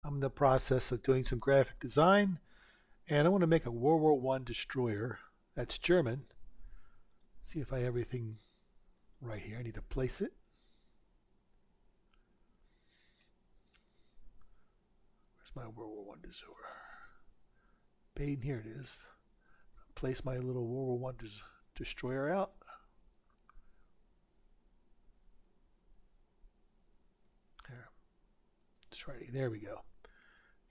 I'm in the process of doing some graphic design, and I want to make a World War I destroyer that's German. See if I have everything right here. I need to place it. Where's my World War I destroyer? Bane, here it is. Place my little World War I destroyer out. There, it's right. There we go.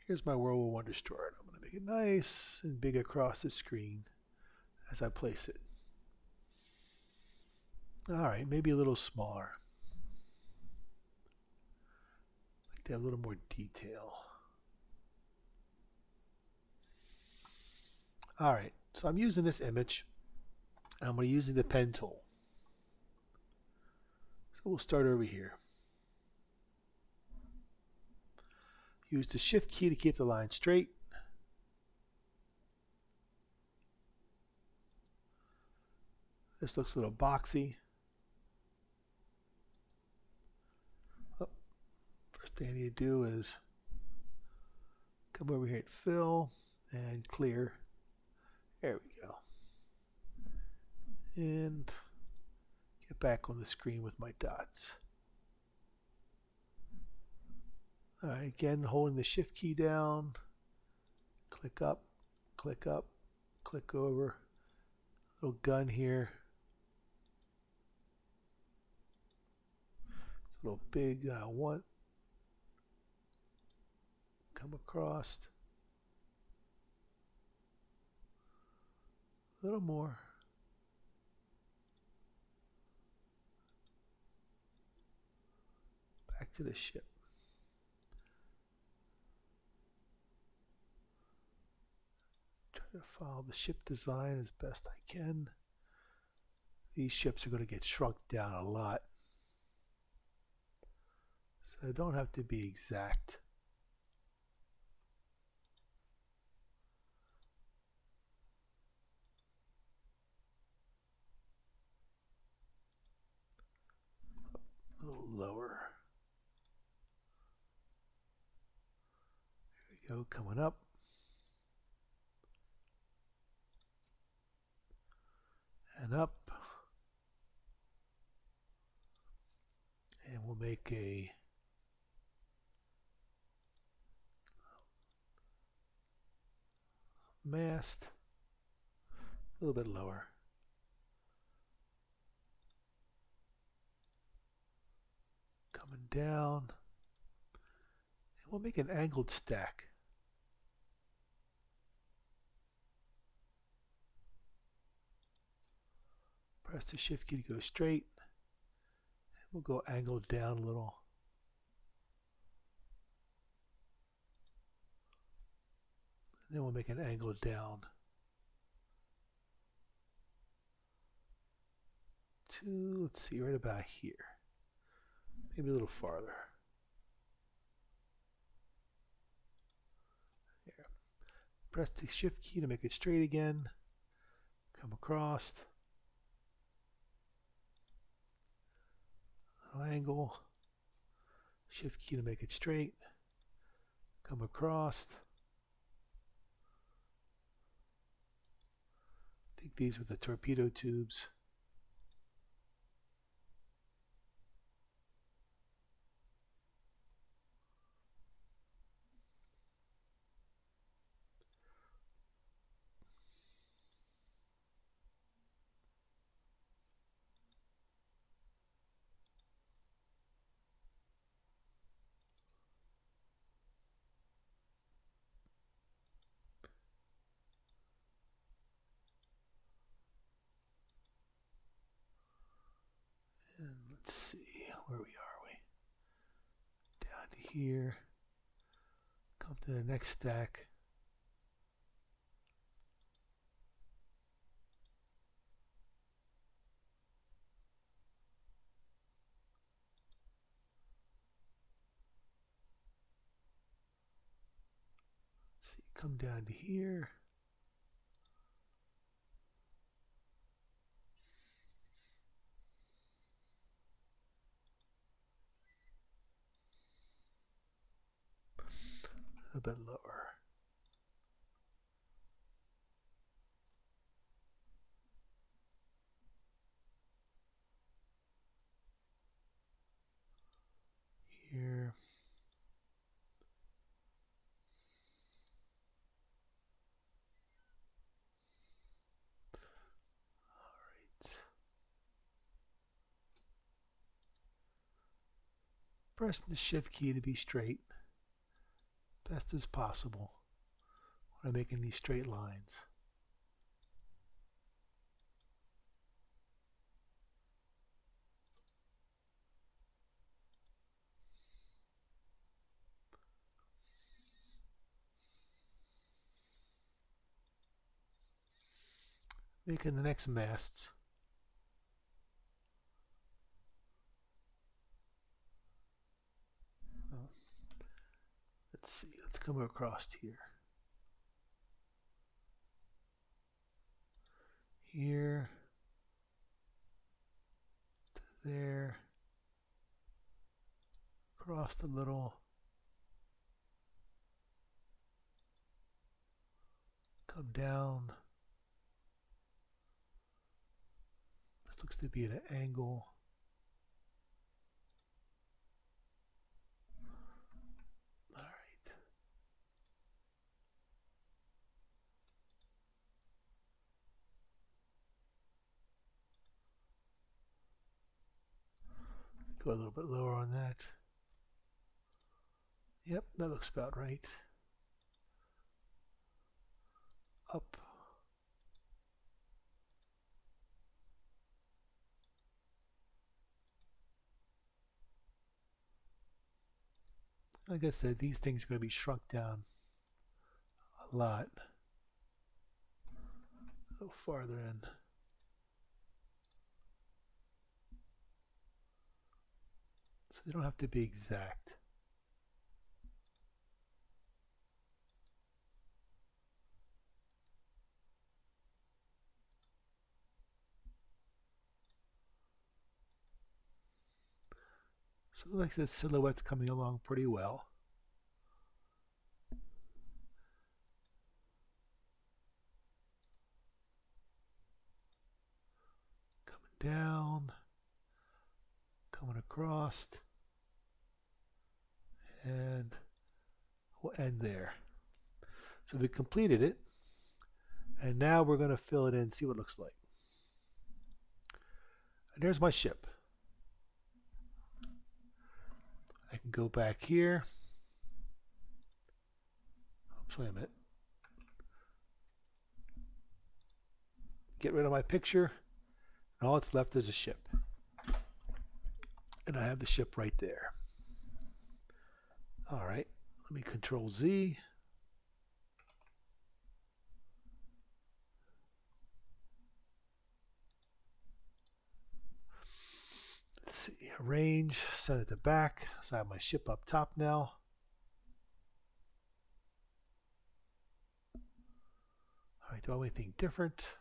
Here's my World War I destroyer. I'm going to make it nice and big across the screen as I place it. All right, maybe a little smaller. Like to have a little more detail. All right, so I'm using this image, and I'm going to using the pen tool. So we'll start over here. Use the shift key to keep the line straight. This looks a little boxy. Oh, first thing I need to do is come over here and fill and clear. There we go. And get back on the screen with my dots. All right, again, holding the shift key down. Click up, click up, click over. Little gun here. It's a little big that I want. Come across. A little more. Back to the ship. Try to follow the ship design as best I can. These ships are going to get shrunk down a lot. So I don't have to be exact. A little lower. There we go, coming up. And up. And we'll make a mast. A little bit lower. Coming down. And we'll make an angled stack. Press the shift key to go straight. And we'll go angled down a little. And then we'll make an angle down to, let's see, right about here. Maybe a little farther. There. Press the shift key to make it straight again. Come across. Little angle. Shift key to make it straight. Come across. I think these were the torpedo tubes. And let's see, where are we? Down to here. Come to the next stack. Let's see, come down to here. A bit lower. Here. Press the shift key to be straight, best as possible when I'm making these straight lines. Making the next masts. Let's see, let's come across here. Here, to there, across a little, come down. This looks to be at an angle. All right. Go a little bit lower on that. Yep, that looks about right. Up. Like I said, these things are going to be shrunk down a lot. A little farther in. So they don't have to be exact. So it looks like the silhouette's coming along pretty well. Coming down, coming across, and we'll end there. So we completed it, and now we're going to fill it in, see what it looks like. And there's my ship. I can go back here. Oops, wait a minute. Get rid of my picture, and all that's left is a ship. And I have the ship right there. All right, let me Control Z. Let's see, arrange, set it to back. So I have my ship up top now. All right, do I have anything different?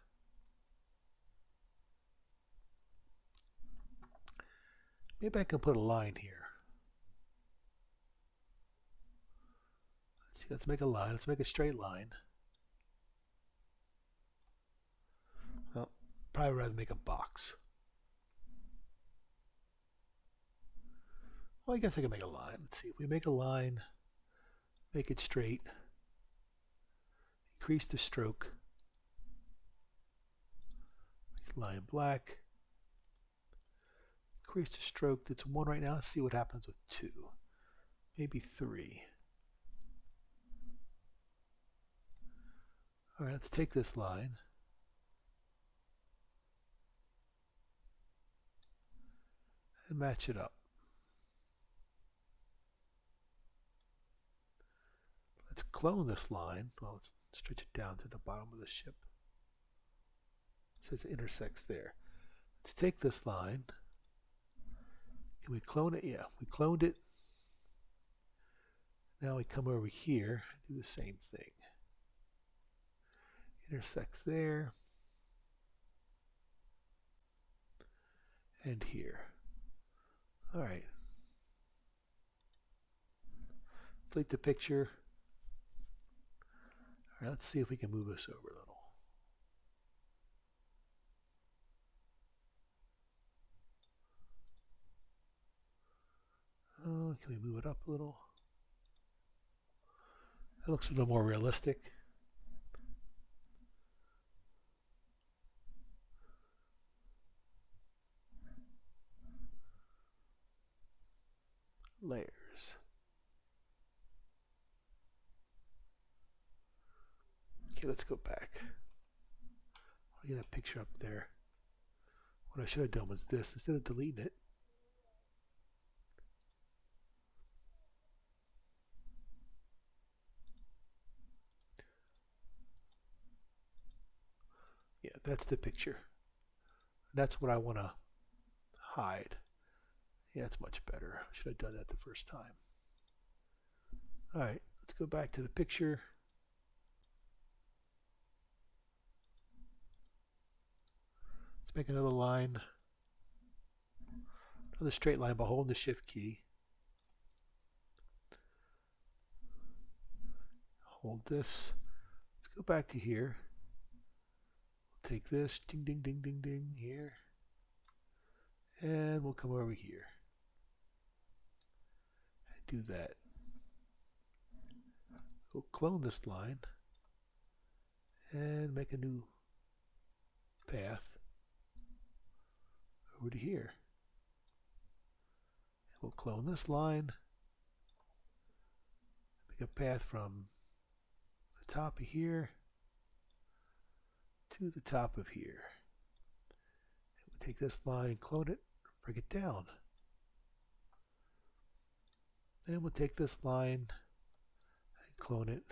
Maybe I can put a line here. Let's see, let's make a line. Let's make a straight line. Well, probably rather make a box. Well, I guess I can make a line. Let's see, if we make a line, make it straight, increase the stroke, make the line black, increase the stroke. It's 1 right now. Let's see what happens with 2, maybe 3. All right, let's take this line and match it up. Let's clone this line. Well, let's stretch it down to the bottom of the ship. It says it intersects there. Let's take this line. Can we clone it? Yeah, we cloned it. Now we come over here and do the same thing. Intersects there. And here. All right. Delete the picture. All right, let's see if we can move this over a little. Can we move it up a little? That looks a little more realistic. Layers. Okay, let's go back. I'll get that picture up there. What I should have done was this. Instead of deleting it, yeah, that's the picture. That's what I want to hide. Yeah, it's much better. I should have done that the first time. All right, let's go back to the picture. Let's make another line, another straight line by holding the shift key. Hold this. Let's go back to here. We'll take this, ding, ding, ding, ding, ding, here. And we'll come over here. And do that. We'll clone this line and make a new path over to here. And we'll clone this line, make a path from the top of here to the top of here. And we'll take this line, clone it, bring it down. And we'll take this line and clone it,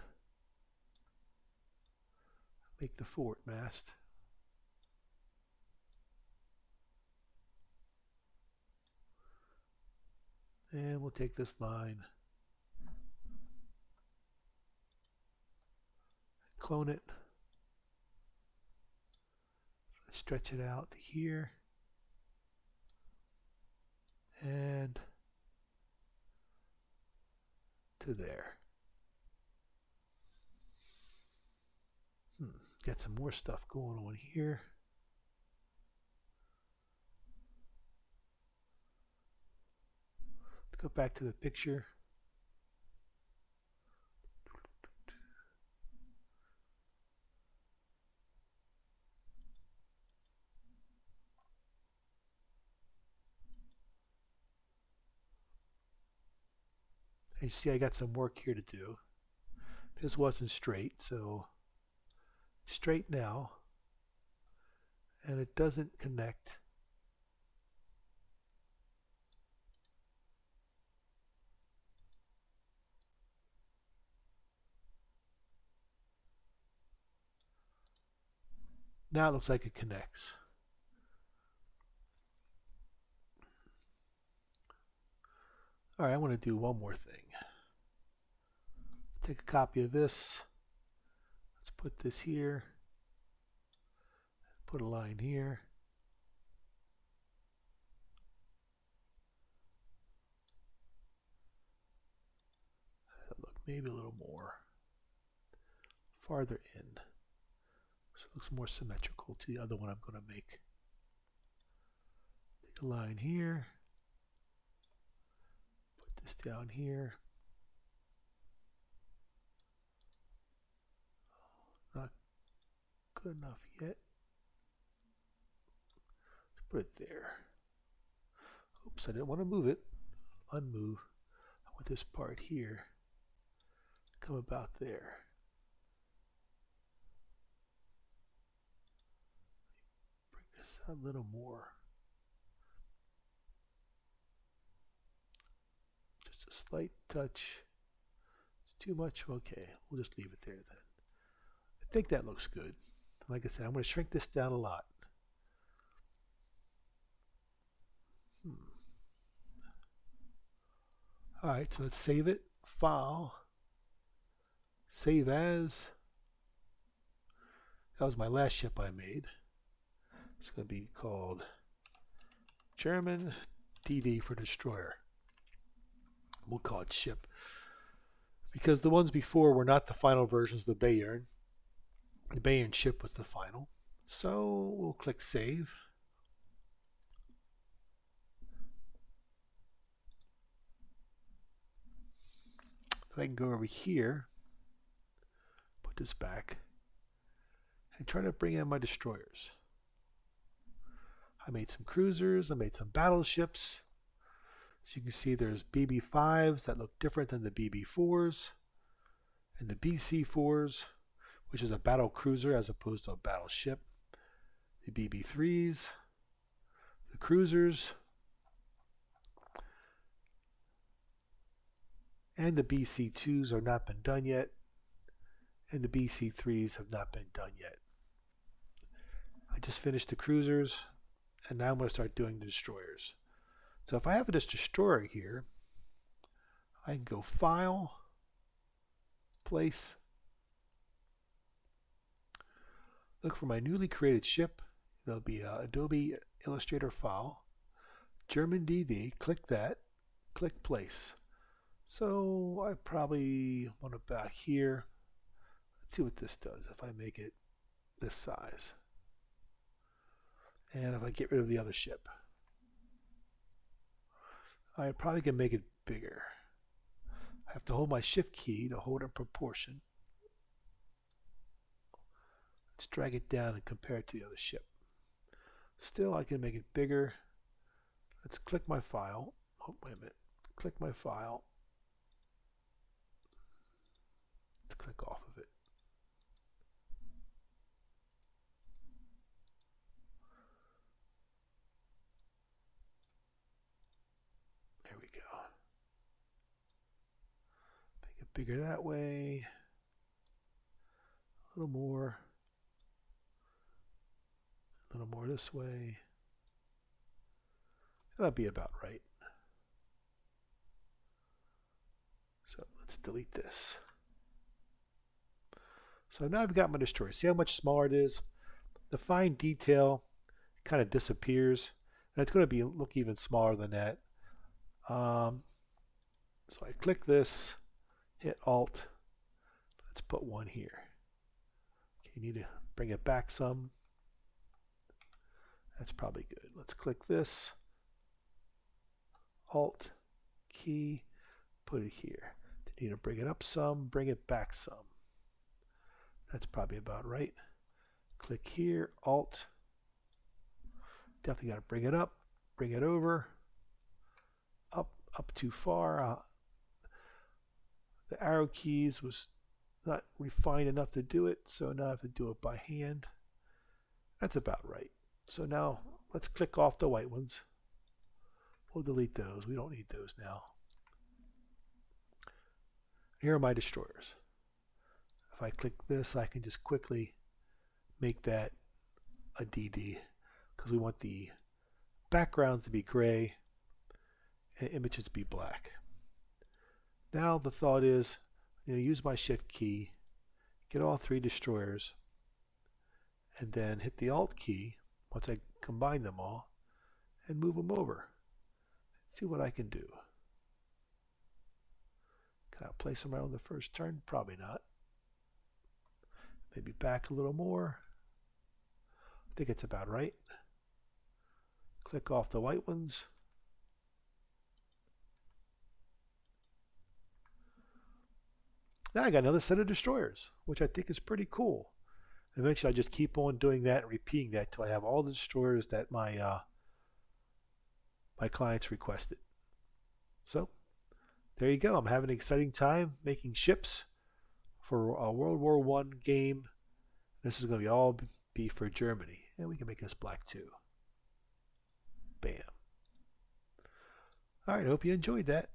make the fort mast. And we'll take this line, clone it, stretch it out to here, and to there. Get some more stuff going on here. Let's go back to the picture. You see I got some work here to do. This wasn't straight, so straight now, and it doesn't connect. Now it looks like it connects. All right, I want to do one more thing. Take a copy of this. Let's put this here. Put a line here. Look, maybe a little more farther in. So it looks more symmetrical to the other one I'm going to make. Take a line here. Put this down here. Not good enough yet. Let's put it there. Oops, I didn't want to move it. Unmove. I want this part here. Come about there. Bring this out a little more. Just a slight touch. It's too much? Okay, we'll just leave it there then. I think that looks good. Like I said, I'm going to shrink this down a lot. All right, so let's save it. File. Save as. That was my last ship I made. It's going to be called German DD for Destroyer. We'll call it ship. Because the ones before were not the final versions of the Bayern. The Bayern ship was the final. So we'll click save. Then I can go over here, put this back, and try to bring in my destroyers. I made some cruisers, I made some battleships. As you can see, there's BB5s that look different than the BB4s, and the BC4s, which is a battle cruiser as opposed to a battleship. The BB3s, the cruisers, and the BC2s have not been done yet, and the BC3s have not been done yet. I just finished the cruisers, and now I'm going to start doing the destroyers. So if I have this destroyer here, I can go File, Place, look for my newly created ship. It'll be Adobe Illustrator file, German DD, click that, click Place. So I probably want about here. Let's see what this does if I make it this size. And if I get rid of the other ship, I probably can make it bigger. I have to hold my shift key to hold it in proportion. Let's drag it down and compare it to the other ship. Still, I can make it bigger. Let's click my file. Oh, wait a minute. Click my file. Let's click off of it. There we go. Make it bigger that way. A little more. A little more this way. That'll be about right. So let's delete this. So now I've got my destroyer. See how much smaller it is? The fine detail kind of disappears, and it's going to look even smaller than that. So I click this, hit Alt. Let's put one here. Okay, you need to bring it back some. That's probably good. Let's click this, Alt, key, put it here. You need to bring it up some, bring it back some. That's probably about right. Click here, Alt. Definitely got to bring it up, bring it over, up too far. The arrow keys was not refined enough to do it, so now I have to do it by hand. That's about right. So now let's click off the white ones. We'll delete those. We don't need those now. Here are my destroyers. If I click this, I can just quickly make that a DD because we want the backgrounds to be gray and images to be black. Now the thought is, I'm going to use my shift key, get all three destroyers, and then hit the Alt key once I combine them all and move them over. See what I can do. Can I place them around the first turn? Probably not. Maybe back a little more. I think it's about right. Click off the white ones. Now I got another set of destroyers, which I think is pretty cool. Eventually I just keep on doing that and repeating that till I have all the destroyers that my clients requested. So there you go. I'm having an exciting time making ships for a World War I game. This is going to be all be for Germany. And we can make this black too. Bam. All right, I hope you enjoyed that.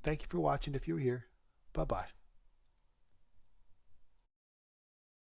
Thank you for watching if you were here. Bye-bye.